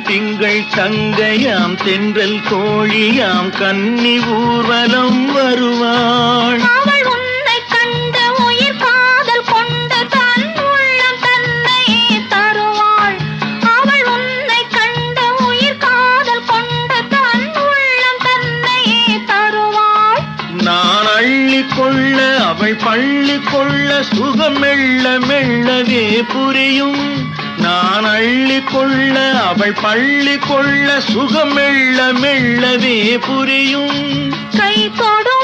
திங்கள் தங்கையாம் தென்றல் கோழியாம் கன்னி ஊர்வலம் வருவாள். அவள் உன்னை கண்டு உயிர் காதல் கொண்டு தன் உள்ளம் தன்னை தருவாள். அவள் உன்னை கண்டு உயிர் காதல் கொண்டு தன் உள்ளம் தன்னை தருவாள். நான் அள்ளி கொள்ள அவள் பள்ளி கொள்ள சுகம் மெல்ல மெல்லவே புரியும். நான் அள்ளி கொள்ள அவள் பள்ளி கொள்ள சுகம் மெல்ல மெல்லவே புரியும். கை தொடும்